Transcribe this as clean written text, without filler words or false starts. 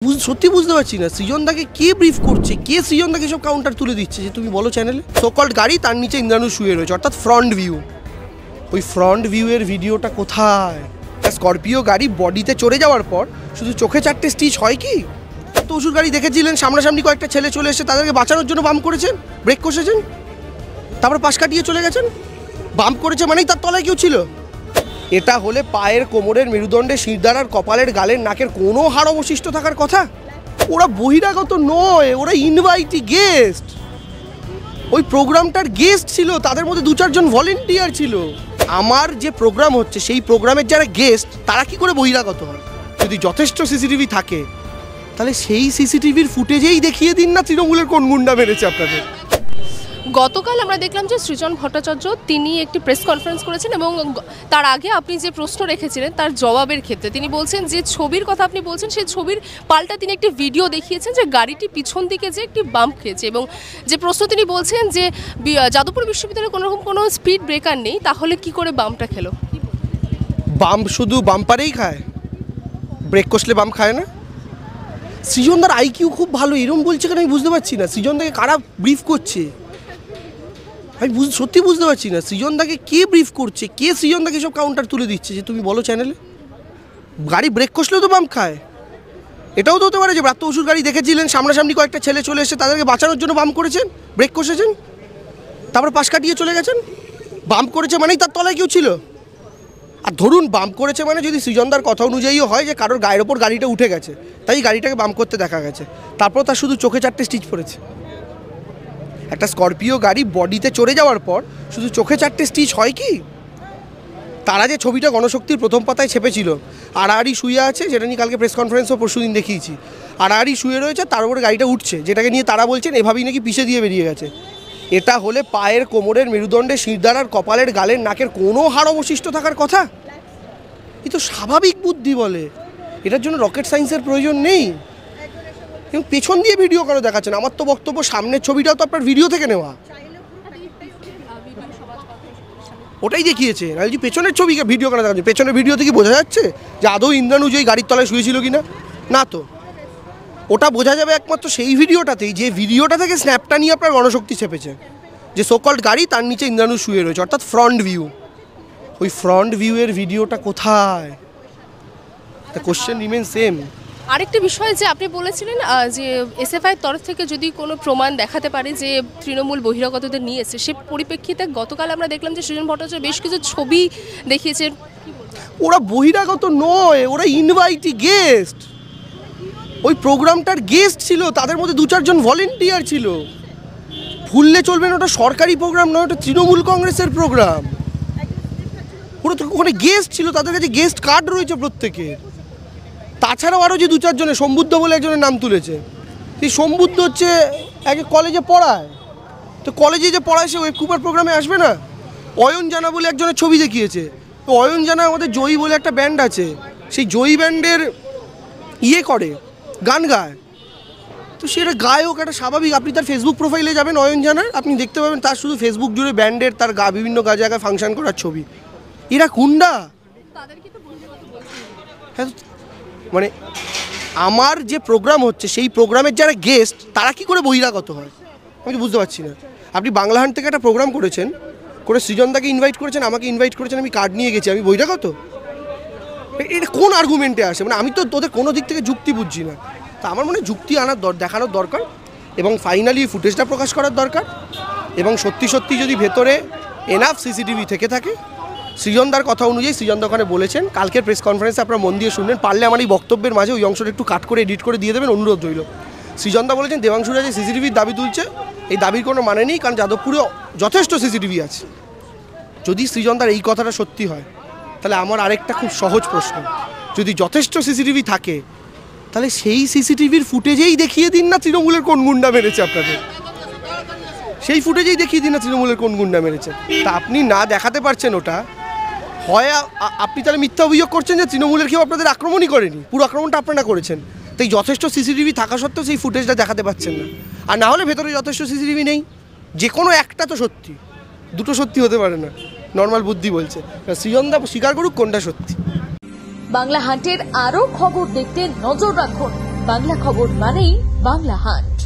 সত্যি বুঝতে পারছি না সৃজনদাকে কে ব্রিফ করছে, কে সৃজনদাকে সব কাউন্টার তুলে দিচ্ছে যে তুমি বলো চ্যানেলে। সোকল্ড গাড়ি, তার নিচে ইন্দ্রাণু শুয়ে রয়েছে, অর্থাৎ ফ্রন্ট ভিউ। ওই ফ্রন্ট ভিউয়ের ভিডিওটা কোথায়? স্করপিও গাড়ি বডিতে চড়ে যাওয়ার পর শুধু চোখে চারটে স্টিচ হয় কি? তো ওষুধ গাড়ি দেখেছিলেন, সামনাসামনি কয়েকটা ছেলে চলে এসে তাদেরকে বাঁচানোর জন্য বাম্প করেছেন, ব্রেক কষেছেন, তারপরে পাশ কাটিয়ে চলে গেছেন। বাম্প করেছে মানেই তার তলায় কেউ ছিল। এটা হলে পায়ের, কোমরের, মেরুদণ্ডে, শিরদাঁড়ার, কপালের, গালের, নাকের কোনো হাড় অবশিষ্ট থাকার কথা। ওরা বহিরাগত নয়, ওরা ইনভাইটি গেস্ট। ওই প্রোগ্রামটার গেস্ট ছিল, তাদের মধ্যে 2-4 জন ভলেন্টিয়ার ছিল। আমার যে প্রোগ্রাম হচ্ছে সেই প্রোগ্রামের যারা গেস্ট তারা কি করে বহিরাগত হয়? যদি যথেষ্ট সিসিটিভি থাকে তাহলে সেই সিসিটিভির ফুটেজেই দেখিয়ে দিন না তৃণমূলের কোন গুন্ডা মেরেছে আপনাদের। গতকাল আমরা দেখলাম যে সৃজন ভট্টাচার্য তিনি একটি প্রেস কনফারেন্স করেছেন এবং তার আগে আপনি যে প্রশ্ন রেখেছিলেন তার জবাবের ক্ষেত্রে তিনি বলছেন যে ছবির কথা আপনি বলছেন, সেই ছবির পাল্টা তিনি একটি ভিডিও দেখিয়েছেন যে গাড়িটি পিছন দিকে যে একটি বাম্প খেয়েছে, এবং যে প্রশ্ন তিনি বলছেন যে যাদবপুর বিশ্ববিদ্যালয়ে কোনোরকম কোনো স্পিড ব্রেকার নেই, তাহলে কি করে বাম্পটা খেলো? বাম্প শুধু বাম্পারেই খায়, ব্রেক কষলে বাম্প খায় না। সৃজনদার আইকিউ খুব ভালো, এরকম বলছে কেন আমি বুঝতে পারছি না। সৃজনদাকে কারা ব্রিফ করছে আমি সত্যি বুঝতে পারছি না। সৃজনদাকে কে ব্রিফ করছে, কে সৃজনদাকে সব কাউন্টার তুলে দিচ্ছে যে তুমি বলো চ্যানেলে। গাড়ি ব্রেক কষলেও তো বাম্প খায়। এটাও তো হতে পারে যে ব্রাত্য ওষুধ গাড়ি দেখেছিলেন, সামনাসামনি কয়েকটা ছেলে চলে এসে তাদেরকে বাঁচানোর জন্য বাম্প করেছেন, ব্রেক কষেছেন, তারপরে পাশ কাটিয়ে চলে গেছেন। বাম্প করেছে মানেই তার তলায় কেউ ছিল। আর ধরুন বাম্প করেছে মানে যদি সৃজনদার কথা অনুযায়ীও হয় যে কারোর গায়ের ওপর গাড়িটা উঠে গেছে, তাই গাড়িটাকে বাম্প করতে দেখা গেছে, তারপর তার শুধু চোখে 4টে স্টিচ পড়েছে। একটা স্করপিও গাড়ি বডিতে চড়ে যাওয়ার পর শুধু চোখে 4টে স্টিচ হয় কি? তারা যে ছবিটা গণশক্তির প্রথম পাতায় ছেপেছিল, আড়াআড়ি শুয়ে আছে, যেটা নিয়ে কালকে প্রেস কনফারেন্সও পরশুদিন দেখিয়েছি, আড়াআড়ি শুয়ে রয়েছে, তার উপরে গাড়িটা উঠছে, যেটাকে নিয়ে তারা বলছেন এভাবেই নাকি পিষে দিয়ে বেরিয়ে গেছে। এটা হলে পায়ের, কোমরের, মেরুদণ্ডে, শিরদাঁড়ার, কপালের, গালের, নাকের কোনো হাড় অবশিষ্ট থাকার কথা। এ তো স্বাভাবিক বুদ্ধি বলে, এটার জন্য রকেট সায়েন্সের প্রয়োজন নেই। এবং পেছন দিয়ে ভিডিও কেন দেখাচ্ছেন? আমার তো বক্তব্য সামনের ছবিটাও তো আপনার ভিডিও থেকে নেওয়া, ওটাই দেখিয়েছে। আর যদি পেছনের ছবি ভিডিও কেন দেখাচ্ছেন? পেছনের ভিডিও থেকে বোঝা যাচ্ছে যে আদৌ ইন্দ্রাণু যে গাড়ির তলায় শুয়েছিল কিনা? না তো, ওটা বোঝা যাবে একমাত্র সেই ভিডিওটাতেই, যে ভিডিওটা থেকে স্ন্যাপটা নিয়ে আপনার গণশক্তি ছেপেছে, যে সোকল্ড গাড়ি, তার নিচে ইন্দ্রাণু শুয়ে রয়েছে, অর্থাৎ ফ্রন্ট ভিউ। ওই ফ্রন্ট ভিউয়ের ভিডিওটা কোথায়? The question remain same. আরেকটি বিষয় যে আপনি বলেছিলেন যে এসএফআইয়ের তরফ থেকে যদি কোনো প্রমাণ দেখাতে পারে যে তৃণমূল বহিরাগতদের নিয়ে এসে, সে পরিপ্রেক্ষিতে গতকাল আমরা দেখলাম যে সৃজন ভট্টাচার্য বেশ কিছু ছবি দেখিয়েছেন। ওরা বহিরাগত নয়, ওরা ইনভাইটি গেস্ট। ওই প্রোগ্রামটার গেস্ট ছিল, তাদের মধ্যে 2-4 জন ভলেন্টিয়ার ছিল। ভুললে চলবেন, ওটা সরকারি প্রোগ্রাম নয়, ওটা তৃণমূল কংগ্রেসের প্রোগ্রাম। ওরা তো ওখানে গেস্ট ছিল, তাদের কাছে গেস্ট কার্ড রয়েছে প্রত্যেকের। তাছাড়াও আরও যে 2-4 জনের, সম্বুদ্ধ বলে একজনের নাম তুলেছে, সেই সম্বুদ্ধ হচ্ছে এক কলেজে পড়ায়, তো কলেজে যে পড়ায় সে ওয়েব কুপার প্রোগ্রামে আসবে না। অয়ন জানা বলে একজনের ছবি দেখিয়েছে, তো অয়ন জানা আমাদের জয়ী বলে একটা ব্যান্ড আছে, সেই জয়ী ব্যান্ডের করে, গান গায়, তো সেটা গায়ক, একটা স্বাভাবিক। আপনি তার ফেসবুক প্রোফাইলে যাবেন অয়ন জানার, আপনি দেখতে পাবেন তার শুধু ফেসবুক জুড়ে ব্যান্ডের, তার বিভিন্ন জায়গায় ফাংশন করার ছবি। এরা গুন্ডা? হ্যাঁ, মানে আমার যে প্রোগ্রাম হচ্ছে সেই প্রোগ্রামের যারা গেস্ট তারা কি করে বহিরাগত হয় আমি তো বুঝতে পারছি না। আপনি বাংলাহান্ট থেকে একটা প্রোগ্রাম করেছেন, করে সৃজনদাকে ইনভাইট করেছেন, আমাকে ইনভাইট করেছেন, আমি কার্ড নিয়ে গেছি, আমি বহিরাগত? এটা কোন আর্গুমেন্টে আসে? মানে আমি তো তোদের কোনো দিক থেকে যুক্তি বুঝছি না। তা আমার মনে হয় যুক্তি দেখানোর দরকার, এবং ফাইনালি ফুটেজটা প্রকাশ করার দরকার, এবং সত্যি সত্যি যদি ভেতরে এনাফ সিসিটিভি থেকে থাকে। সৃজনদার কথা অনুযায়ী সৃজনদা ওখানে বলেছেন, কালকের প্রেস কনফারেন্সে আপনারা মন দিয়ে শুনলেন, পারলে আমার এই বক্তব্যের মাঝে ওই অংশটা একটু কাট করে এডিট করে দিয়ে দেবেন, অনুরোধ রইল। সৃজনদা বলেছেন দেবাংশুরা যে সিসিটিভির দাবি তুলছে, এই দাবির কোনো মানে নেই, কারণ যাদবপুরে যথেষ্ট সিসিটিভি আছে। যদি সৃজনদার এই কথাটা সত্যি হয়, তাহলে আমার আরেকটা খুব সহজ প্রশ্ন, যদি যথেষ্ট সিসিটিভি থাকে তাহলে সেই সিসিটিভির ফুটেজেই দেখিয়ে দিন না তৃণমূলের কোন গুন্ডা মেরেছে আপনাদের। সেই ফুটেজেই দেখিয়ে দিন না তৃণমূলের কোন গুন্ডা মেরেছে। তা আপনি না দেখাতে পারছেন ওটা, হয় আপনি তাহলে মিথ্যা অভিযোগ করছেন যে তৃণমূলের কেউ আপনাদের আক্রমণই করেনি, পুরো আক্রমণটা আপনারা করেছেন। তাই যথেষ্ট সিসিটিভি থাকা সত্ত্বেও সেই ফুটেজটা দেখাতে পাচ্ছেন না। আর না হলে ভেতরে যথেষ্ট সিসিটিভি নেই, যে কোনো একটা তো সত্যি, দুটো সত্যি হতে পারে না, নর্মাল বুদ্ধি বলছে। সৃজনদা স্বীকার করুক কোনটা সত্যি। বাংলা হান্টের আরো খবর দেখতে নজর রাখুন বাংলা খবর মানেই বাংলা হাট।